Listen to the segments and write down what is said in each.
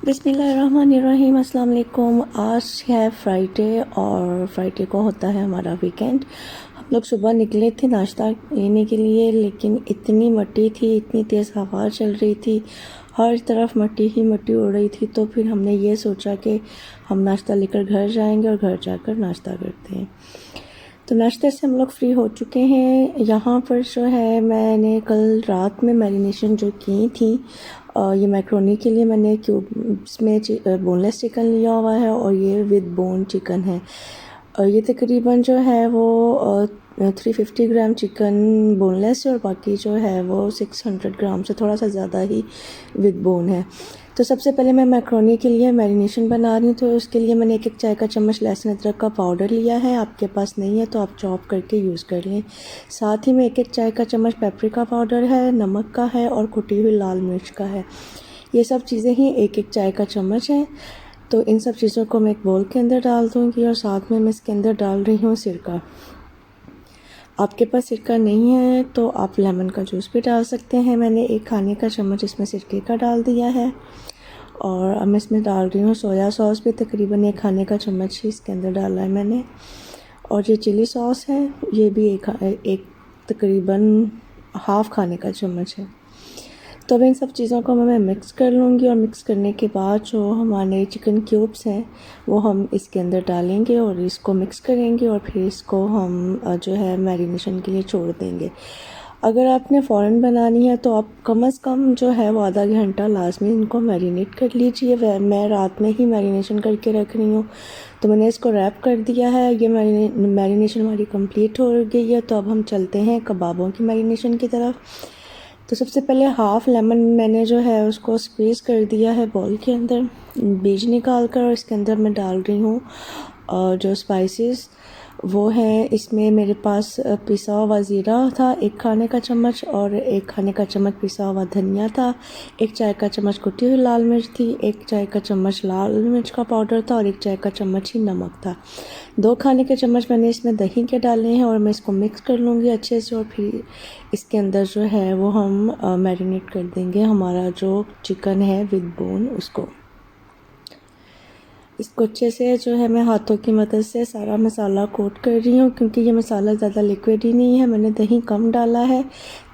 बिस्मिल्लाहिर्रहमानिर्रहीम। अस्सलाम वालेकुम। आज है फ्राइडे और फ्राइडे को होता है हमारा वीकेंड। हम लोग सुबह निकले थे नाश्ता लेने के लिए, लेकिन इतनी मट्टी थी, इतनी तेज़ हवा चल रही थी, हर तरफ मट्टी ही मट्टी उड़ रही थी। तो फिर हमने ये सोचा कि हम नाश्ता लेकर घर जाएंगे और घर जाकर नाश्ता करते हैं। तो नाश्ते से हम लोग फ्री हो चुके हैं। यहाँ पर जो है मैंने कल रात में मैरिनेशन जो की थी, ये मैक्रोनी के लिए मैंने क्यूब्स में बोनलेस चिकन लिया हुआ है और ये विद बोन चिकन है। और ये तकरीबन जो है वो 350 ग्राम चिकन बोनलेस है और बाकी जो है वो 600 ग्राम से थोड़ा सा ज़्यादा ही विद बोन है। तो सबसे पहले मैं मैक्रोनी के लिए मैरिनेशन बना रही हूँ। तो उसके लिए मैंने एक चाय का चम्मच लहसुन अदरक का पाउडर लिया है। आपके पास नहीं है तो आप चॉप करके यूज़ कर लें। साथ ही में एक चाय का चम्मच पेपरिका पाउडर है, नमक का है और कुटी हुई लाल मिर्च का है। ये सब चीज़ें ही एक चाय का चम्मच है। तो इन सब चीज़ों को मैं एक बोल के अंदर डाल दूँगी और साथ में मैं इसके अंदर डाल रही हूँ सिरका। आपके पास सिरका नहीं है तो आप लेमन का जूस भी डाल सकते हैं। मैंने एक खाने का चम्मच इसमें सिरके का डाल दिया है और अब मैं इसमें डाल रही हूँ सोया सॉस भी, तकरीबन एक खाने का चम्मच ही इसके अंदर डाला है मैंने। और ये चिली सॉस है, ये भी एक तकरीबन हाफ़ खाने का चम्मच है। तो अब इन सब चीज़ों को मैं मिक्स कर लूँगी और मिक्स करने के बाद जो हमारे चिकन क्यूब्स हैं वो हम इसके अंदर डालेंगे और इसको मिक्स करेंगे और फिर इसको हम जो है मैरिनेशन के लिए छोड़ देंगे। अगर आपने फ़ौरन बनानी है तो आप कम से कम जो है वो आधा घंटा लाजमी इनको मैरिनेट कर लीजिए। मैं रात में ही मैरिनेशन करके रख रही हूँ, तो मैंने इसको रैप कर दिया है। ये मैरिनेशन हमारी कंप्लीट हो गई है। तो अब हम चलते हैं कबाबों की मैरिनेशन की तरफ। तो सबसे पहले हाफ़ लेमन मैंने जो है उसको स्क्वीज़ कर दिया है बाउल के अंदर, बीज निकाल कर, और इसके अंदर मैं डाल रही हूँ जो स्पाइसेस वो हैं। इसमें मेरे पास पिसा हुआ ज़ीरा था 1 खाने का चम्मच और 1 खाने का चम्मच पिसा हुआ धनिया था, 1 चाय का चम्मच कुटी हुई लाल मिर्च थी, 1 चाय का चम्मच लाल मिर्च का पाउडर था और 1 चाय का चम्मच ही नमक था। 2 खाने के चम्मच मैंने इसमें दही के डाले हैं और मैं इसको मिक्स कर लूँगी अच्छे से और फिर इसके अंदर जो है वो हम मैरिनेट कर देंगे हमारा जो चिकन है विद बोन उसको। इसको अच्छे से जो है मैं हाथों की मदद से सारा मसाला कोट कर रही हूँ, क्योंकि ये मसाला ज़्यादा लिक्विड ही नहीं है। मैंने दही कम डाला है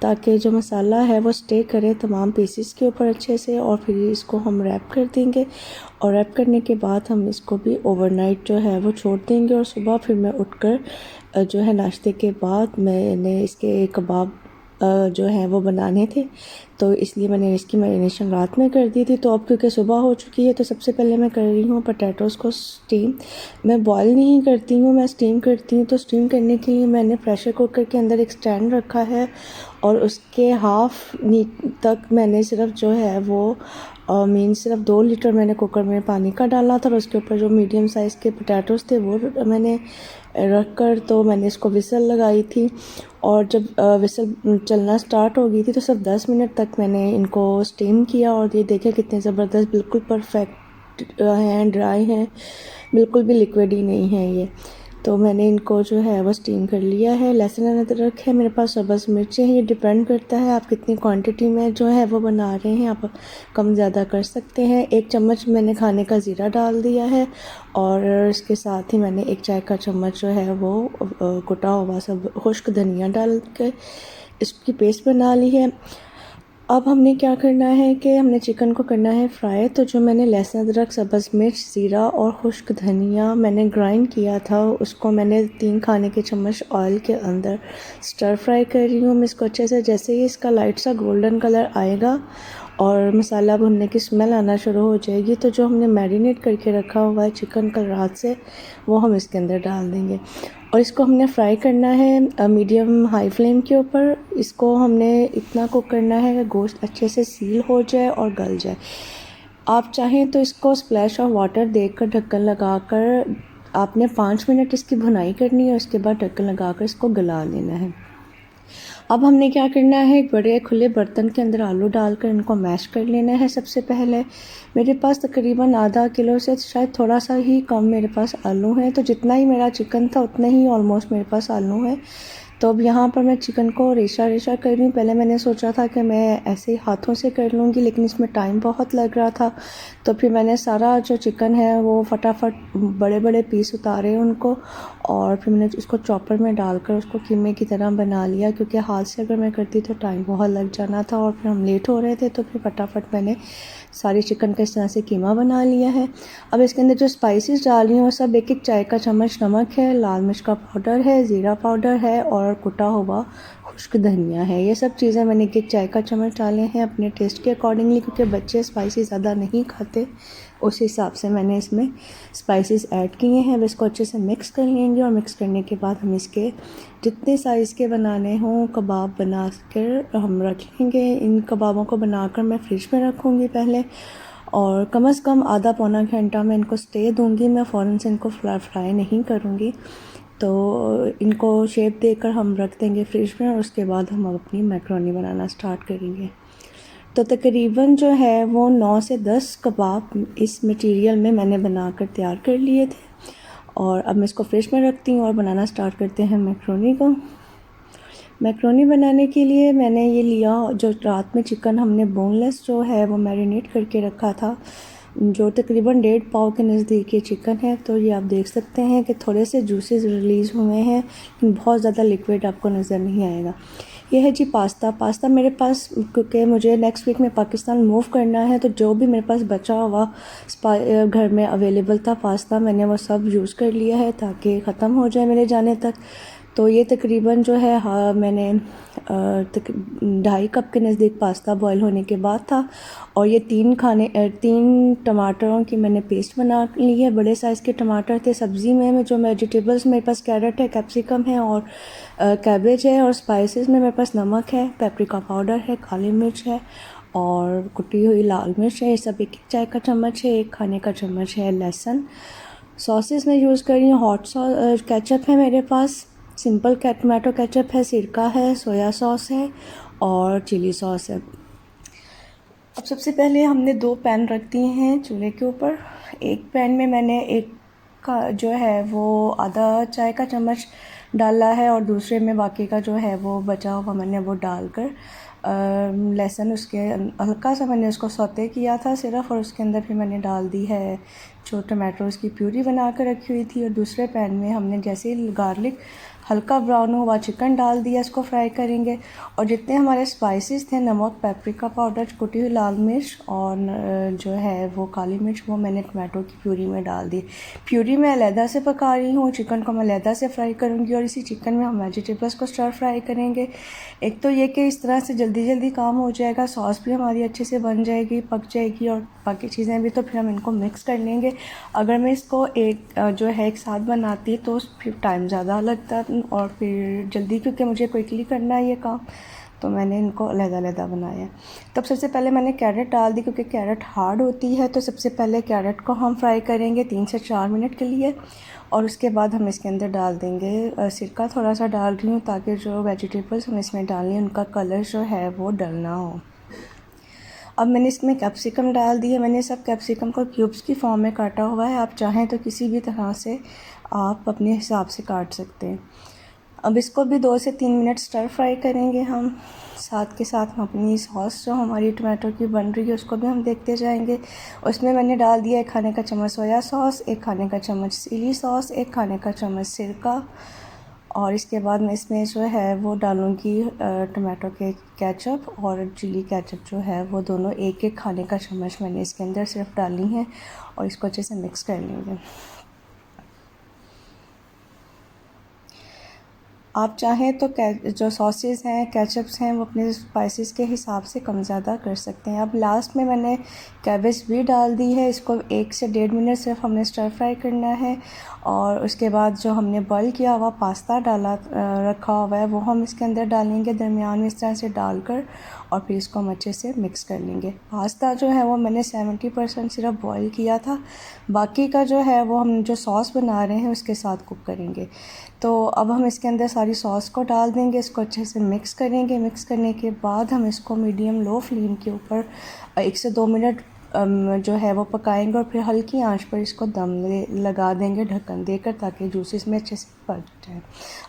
ताकि जो मसाला है वो स्टे करे तमाम पीसेस के ऊपर अच्छे से। और फिर इसको हम रैप कर देंगे और रैप करने के बाद हम इसको भी ओवरनाइट जो है वो छोड़ देंगे। और सुबह फिर मैं उठकर जो है नाश्ते के बाद मैंने इसके कबाब जो हैं वो बनाने थे, तो इसलिए मैंने इसकी मैरिनेशन रात में कर दी थी। तो अब क्योंकि सुबह हो चुकी है तो सबसे पहले मैं कर रही हूँ पोटैटोज़ को स्टीम। मैं बॉयल नहीं करती हूँ, मैं स्टीम करती हूँ। तो स्टीम करने के लिए मैंने प्रेशर कुकर के अंदर एक स्टैंड रखा है और उसके हाफ़ तक मैंने सिर्फ जो है वो सिर्फ 2 लीटर मैंने कुकर में पानी का डाला था और उसके ऊपर जो मीडियम साइज़ के पोटैटोज़ थे वो मैंने रख कर तो मैंने इसको विसल लगाई थी। और जब विसल चलना स्टार्ट हो गई थी तो सिर्फ 10 मिनट तक मैंने इनको स्टीम किया और ये देखें कितने ज़बरदस्त बिल्कुल परफेक्ट हैं, ड्राई हैं, बिल्कुल भी लिक्विड ही नहीं है ये। तो मैंने इनको जो है वो स्टीम कर लिया है। लहसुन अदरक है मेरे पास, सब्ज़ मिर्चें हैं। ये डिपेंड करता है आप कितनी क्वांटिटी में जो है वो बना रहे हैं, आप कम ज़्यादा कर सकते हैं। 1 चम्मच मैंने खाने का ज़ीरा डाल दिया है और इसके साथ ही मैंने 1 चाय का चम्मच जो है वो कुटा हुआ सब खुश्क धनिया डाल के इसकी पेस्ट बना ली है। अब हमने क्या करना है कि हमने चिकन को करना है फ्राई। तो जो मैंने लहसुन अदरक, सब्ज़ मिर्च, ज़ीरा और खुश्क धनिया मैंने ग्राइंड किया था उसको मैंने 3 खाने के चम्मच ऑयल के अंदर स्टर फ्राई कर रही हूँ मैं इसको अच्छे से। जैसे ही इसका लाइट सा गोल्डन कलर आएगा और मसाला भुनने की स्मेल आना शुरू हो जाएगी तो जो हमने मैरिनेट करके रखा हुआ है चिकन कल रात से वो हम इसके अंदर डाल देंगे और इसको हमने फ्राई करना है मीडियम हाई फ्लेम के ऊपर। इसको हमने इतना कुक करना है कि गोश्त अच्छे से सील हो जाए और गल जाए। आप चाहें तो इसको स्प्लैश ऑफ वाटर देकर ढक्कन लगाकर आपने 5 मिनट इसकी भुनाई करनी है और उसके बाद ढक्कन लगाकर इसको गला लेना है। अब हमने क्या करना है, एक बड़े खुले बर्तन के अंदर आलू डालकर इनको मैश कर लेना है। सबसे पहले मेरे पास तकरीबन आधा किलो से शायद थोड़ा सा ही कम मेरे पास आलू हैं, तो जितना ही मेरा चिकन था उतना ही ऑलमोस्ट मेरे पास आलू है। तो अब यहाँ पर मैं चिकन को रेशा रेशा कर रही हूँ। पहले मैंने सोचा था कि मैं ऐसे ही हाथों से कर लूँगी, लेकिन इसमें टाइम बहुत लग रहा था। तो फिर मैंने सारा जो चिकन है वो फटाफट बड़े बड़े पीस उतारे उनको, और फिर मैंने उसको चॉपर में डालकर उसको कीमे की तरह बना लिया, क्योंकि हाथ से अगर मैं करती तो टाइम बहुत लग जाना था और फिर हम लेट हो रहे थे। तो फिर फटाफट मैंने सारी चिकन का इस तरह से कीमा बना लिया है। अब इसके अंदर जो स्पाइसेस डाल रही हूँ वो सब 1-1 चाय का चम्मच नमक है, लाल मिर्च का पाउडर है, ज़ीरा पाउडर है और कुटा हुआ खुश्क धनिया है। ये सब चीज़ें मैंने 1-1 चाय का चम्मच डाले हैं अपने टेस्ट के अकॉर्डिंगली, क्योंकि बच्चे स्पाइसी ज़्यादा नहीं खाते, उस हिसाब से मैंने इसमें स्पाइसेस ऐड किए हैं। अब इसको अच्छे से मिक्स कर लेंगे और मिक्स करने के बाद हम इसके जितने साइज़ के बनाने हों कबाब बना कर हम रख लेंगे। इन कबाबों को बनाकर मैं फ्रिज में रखूँगी पहले, और कम से कम आधा पौना घंटा मैं इनको स्टे दूँगी। मैं फ़ौरन से इनको फ्राई नहीं करूँगी। तो इनको शेप देकर हम रख देंगे फ्रिज में, और उसके बाद हम अपनी मैकरोनी बनाना स्टार्ट करेंगे। तो तकरीबन जो है वो 9 से 10 कबाब इस मटेरियल में मैंने बनाकर तैयार कर लिए थे, और अब मैं इसको फ्रिज में रखती हूँ और बनाना स्टार्ट करते हैं मैकरोनी को। मैकरोनी बनाने के लिए मैंने ये लिया, जो रात में चिकन हमने बोनलेस जो है वो मैरिनेट करके रखा था, जो तकरीबन 1.5 पाव के नज़दीक ये चिकन है। तो ये आप देख सकते हैं कि थोड़े से जूसेस रिलीज़ हुए हैं, लेकिन बहुत ज़्यादा लिक्विड आपको नज़र नहीं आएगा। ये है जी पास्ता मेरे पास, क्योंकि मुझे नेक्स्ट वीक में पाकिस्तान मूव करना है, तो जो भी मेरे पास बचा हुआ घर में अवेलेबल था पास्ता, मैंने वो सब यूज़ कर लिया है ताकि ख़त्म हो जाए मेरे जाने तक। तो ये तकरीबन जो है मैंने 2.5 कप के नज़दीक पास्ता बॉईल होने के बाद था, और ये 3 टमाटरों की मैंने पेस्ट बना ली है। बड़े साइज़ के टमाटर थे। सब्ज़ी में जो वेजिटेबल्स मेरे पास कैरेट है, कैप्सिकम है और कैबेज है, और स्पाइसेस में मेरे पास नमक है, पेपरिका पाउडर है, काली मिर्च है और कुटी हुई लाल मिर्च है। ये सब 1-1 चाय का चम्मच है, 1 खाने का चम्मच है लहसुन। सॉसेस मैं यूज़ कर रही हूँ, हॉट सॉस केचप है मेरे पास, सिंपल टमाटो केचप है, सिरका है, सोया सॉस है और चिली सॉस है। अब सबसे पहले हमने 2 पैन रख दिए हैं चूल्हे के ऊपर। एक पैन में मैंने एक का जो है वो आधा चाय का चम्मच डाला है, और दूसरे में बाकी का जो है वो बचा हुआ मैंने वो डालकर लहसुन उसके हल्का सा मैंने उसको सौते किया था सिर्फ, और उसके अंदर फिर मैंने डाल दी है जो टमाटोज़ की प्यूरी बना कर रखी हुई थी। और दूसरे पैन में हमने जैसे ही गार्लिक हल्का ब्राउन हुआ चिकन डाल दिया, इसको फ्राई करेंगे। और जितने हमारे स्पाइसेस थे, नमक, पेपरिका पाउडर, कुटी हुई लाल मिर्च और जो है वो काली मिर्च, वो मैंने टमाटो की प्यूरी में डाल दी। प्यूरी मैं अलहदा से पका रही हूँ, चिकन को मैं अलहदा से फ्राई करूँगी, और इसी चिकन में हम वेजिटेबल्स को स्टर फ्राई करेंगे। एक तो ये कि इस तरह से जल्दी जल्दी काम हो जाएगा, सॉस भी हमारी अच्छे से बन जाएगी, पक जाएगी, और बाकी चीज़ें भी। तो फिर हम इनको मिक्स कर लेंगे। अगर मैं इसको जो है एक साथ बनाती तो फिर टाइम ज़्यादा लगता और फिर जल्दी, क्योंकि मुझे क्विकली करना है ये काम, तो मैंने इनको अलग-अलग बनाया। तब सबसे पहले मैंने कैरेट डाल दी, क्योंकि कैरेट हार्ड होती है। तो सबसे पहले कैरेट को हम फ्राई करेंगे 3 से 4 मिनट के लिए, और उसके बाद हम इसके अंदर डाल देंगे सिरका थोड़ा सा डाल रही हूँ, ताकि जो वेजिटेबल्स हम इसमें डालें उनका कलर जो है वो डल ना हो। अब मैंने इसमें कैप्सिकम डाल दिए। मैंने सब कैप्सिकम को क्यूब्स की फॉर्म में काटा हुआ है, आप चाहें तो किसी भी तरह से आप अपने हिसाब से काट सकते हैं। अब इसको भी 2 से 3 मिनट स्टर फ्राई करेंगे हम। साथ के साथ हम अपनी सॉस जो हमारी टमाटो की बन रही है उसको भी हम देखते जाएंगे। उसमें मैंने डाल दिया 1 खाने का चम्मच सोया सॉस, 1 खाने का चम्मच चिली सॉस, 1 खाने का चम्मच सिरका, और इसके बाद मैं इसमें जो है वो डालूँगी टमाटो के केचप और चिली केचप जो है वो दोनों 1-1 खाने का चम्मच मैंने इसके अंदर सिर्फ डाली हैं, और इसको अच्छे से मिक्स कर लेंगे। आप चाहें तो जो सॉसेस हैं, केचप्स हैं, वो अपने स्पाइसेस के हिसाब से कम ज़्यादा कर सकते हैं। अब लास्ट में मैंने कैबेज भी डाल दी है। इसको 1 से 1.5 मिनट सिर्फ हमने स्टर फ्राई करना है, और उसके बाद जो हमने बॉईल किया हुआ पास्ता रखा हुआ है वो हम इसके अंदर डालेंगे दरमियान में इस तरह से डालकर, और फिर इसको हम अच्छे से मिक्स कर लेंगे। पास्ता जो है वो मैंने 70% सिर्फ बॉईल किया था, बाकी का जो है वो हम जो सॉस बना रहे हैं उसके साथ कुक करेंगे। तो अब हम इसके अंदर सारी सॉस को डाल देंगे, इसको अच्छे से मिक्स करेंगे। मिक्स करने के बाद हम इसको मीडियम लो फ्लेम के ऊपर 1 से 2 मिनट जो है वो पकाएंगे और फिर हल्की आंच पर इसको दम लगा देंगे ढक्कन देकर, ताकि जूस इसमें अच्छे से पक जाए।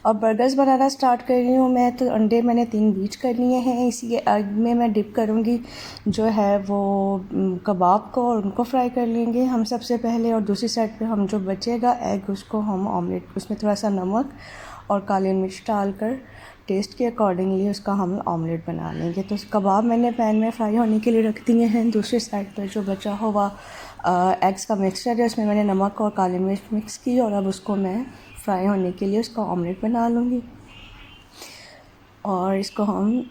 और बर्गर्स बनाना स्टार्ट कर रही हूँ मैं। तो अंडे मैंने 3 बीट कर लिए हैं। इसी एग में मैं डिप करूँगी जो है वो कबाब को, और उनको फ्राई कर लेंगे हम सबसे पहले। और दूसरी साइड पे हम जो बचेगा एग, उसको हम ऑमलेट, उसमें थोड़ा सा नमक और काली मिर्च डालकर टेस्ट के अकॉर्डिंगली उसका हम ऑमलेट बना लेंगे। तो कबाब मैंने पैन में फ्राई होने के लिए रख दिए हैं। दूसरी साइड पर जो बचा हुआ एग्स का मिक्सचर है, उसमें मैंने नमक और काली मिर्च मिक्स की, और अब उसको मैं फ्राई होने के लिए उसका ऑमलेट बना लूँगी। और इसको हम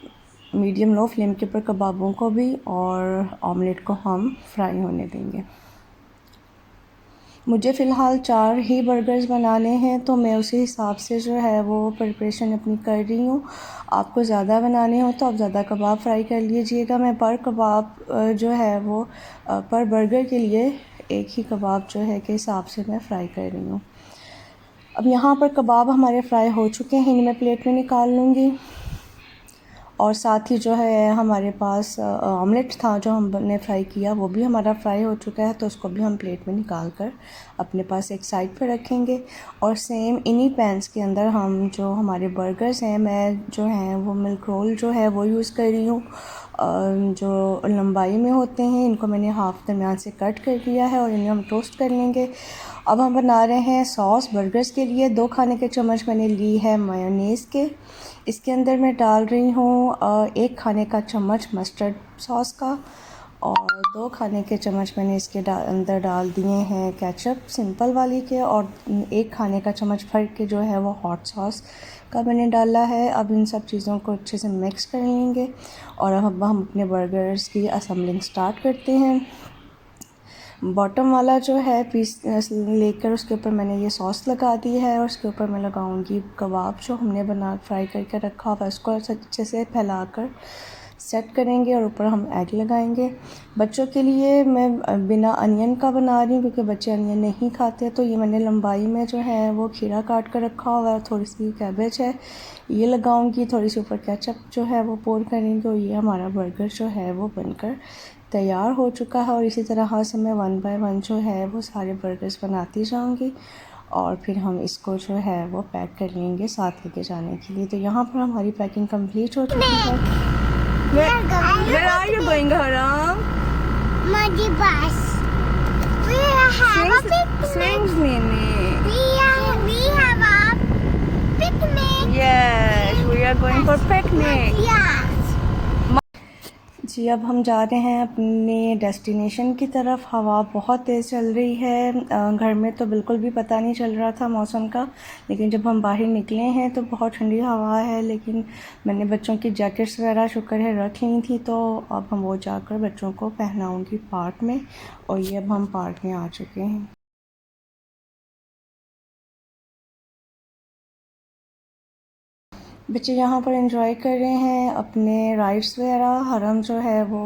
मीडियम लो फ्लेम के ऊपर कबाबों को भी और ऑमलेट को हम फ्राई होने देंगे। मुझे फ़िलहाल 4 ही बर्गर्स बनाने हैं, तो मैं उसी हिसाब से जो है वो प्रिपरेशन अपनी कर रही हूँ। आपको ज़्यादा बनाने हो तो आप ज़्यादा कबाब फ्राई कर लीजिएगा। मैं पर कबाब जो है वो पर बर्गर के लिए एक ही कबाब जो है के हिसाब से मैं फ़्राई कर रही हूँ। अब यहाँ पर कबाब हमारे फ्राई हो चुके हैं, इन्हें मैं प्लेट में निकाल लूँगी। और साथ ही जो है हमारे पास ऑमलेट था जो हमने फ्राई किया, वो भी हमारा फ्राई हो चुका है, तो उसको भी हम प्लेट में निकाल कर अपने पास एक साइड पर रखेंगे। और सेम इन्हीं पैन्स के अंदर हम जो हमारे बर्गर्स हैं, मैं जो हैं वो मिल्क रोल जो है वो यूज़ कर रही हूँ, जो लंबाई में होते हैं। इनको मैंने हाफ दरमियान से कट कर दिया है और इन्हें हम टोस्ट कर लेंगे। अब हम बना रहे हैं सॉस बर्गर्स के लिए। 2 खाने के चम्मच मैंने ली है मायोनीज़ के। इसके अंदर मैं डाल रही हूँ 1 खाने का चम्मच मस्टर्ड सॉस का, और 2 खाने के चम्मच मैंने इसके अंदर डाल दिए हैं केचप सिंपल वाली के, और 1 खाने का चम्मच भर के जो है वो हॉट सॉस का मैंने डाला है। अब इन सब चीज़ों को अच्छे से मिक्स कर लेंगे और अब हम अपने बर्गर्स की असेंबलिंग स्टार्ट करते हैं। बॉटम वाला जो है पीस लेकर उसके ऊपर मैंने ये सॉस लगा दी है, और उसके ऊपर मैं लगाऊंगी कबाब जो हमने फ्राई करके रखा हुआ, उसको अच्छे से फैलाकर सेट करेंगे और ऊपर हम एग लगाएंगे। बच्चों के लिए मैं बिना अनियन का बना रही हूँ क्योंकि बच्चे अनियन नहीं खाते। तो ये मैंने लंबाई में जो है वो खीरा काट कर रखा हुआ है, थोड़ी सी कैबेज है, ये लगाऊंगी। थोड़ी सी ऊपर केचप जो है वो पोर करेंगे, और ये हमारा बर्गर जो है वो बनकर तैयार हो चुका है। और इसी तरह से मैं 1 बाय 1 जो है वो सारे बर्गर्स बनाती जाऊंगी, और फिर हम इसको जो है वो पैक कर लेंगे साथ लेके जाने के लिए। तो यहाँ पर हमारी पैकिंग कंप्लीट हो चुकी है। Where are you going, Haram? Muddy bus. We have a picnic. Swings, Nene. We have a picnic. Yes, we are going for picnic. Yes. जी, अब हम जा रहे हैं अपने डेस्टिनेशन की तरफ। हवा बहुत तेज़ चल रही है। घर में तो बिल्कुल भी पता नहीं चल रहा था मौसम का, लेकिन जब हम बाहर निकले हैं तो बहुत ठंडी हवा है। लेकिन मैंने बच्चों की जैकेट्स वगैरह शुक्र है रख ली थी, तो अब हम वो जाकर बच्चों को पहनाऊँगी पार्क में। और ये अब हम पार्क में आ चुके हैं। बच्चे यहाँ पर एंजॉय कर रहे हैं अपने राइड्स वगैरह। हरम जो है वो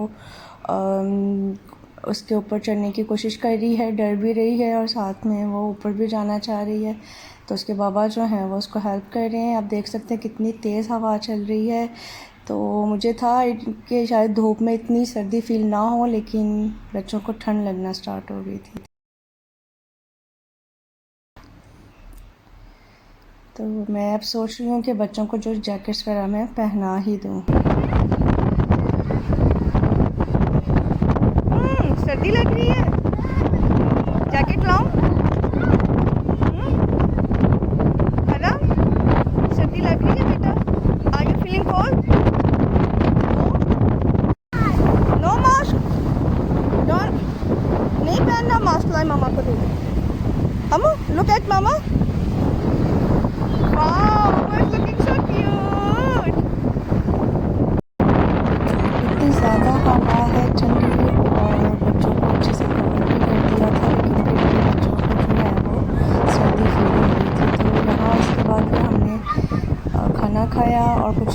उसके ऊपर चढ़ने की कोशिश कर रही है, डर भी रही है, और साथ में वो ऊपर भी जाना चाह रही है। तो उसके बाबा जो हैं वो उसको हेल्प कर रहे हैं। आप देख सकते हैं कितनी तेज़ हवा चल रही है। तो मुझे था कि शायद धूप में इतनी सर्दी फील ना हो, लेकिन बच्चों को ठंड लगना स्टार्ट हो गई थी। तो मैं अब सोच रही हूँ कि बच्चों को जो जैकेट्स वगैरह मैं पहना ही दूँ। सर्दी लग रही है, जैकेट लाऊं? हरा, सर्दी लग रही है बेटा? Are you feeling cold? No mask, don't, नहीं पहनना मास्क। लाई मामा को दे। अम्मू लुक एट मामा। Wow, it's looking so cute. इतनी ज़्यादा हवा है ठंडी, और बच्चों को अच्छे से कवर भी कर दिया था, लेकिन फिर भी बच्चों को जो है वो सर्दी फील हो रही थी। तो यहाँ उसके बाद फिर हमने खाना खाया और कुछ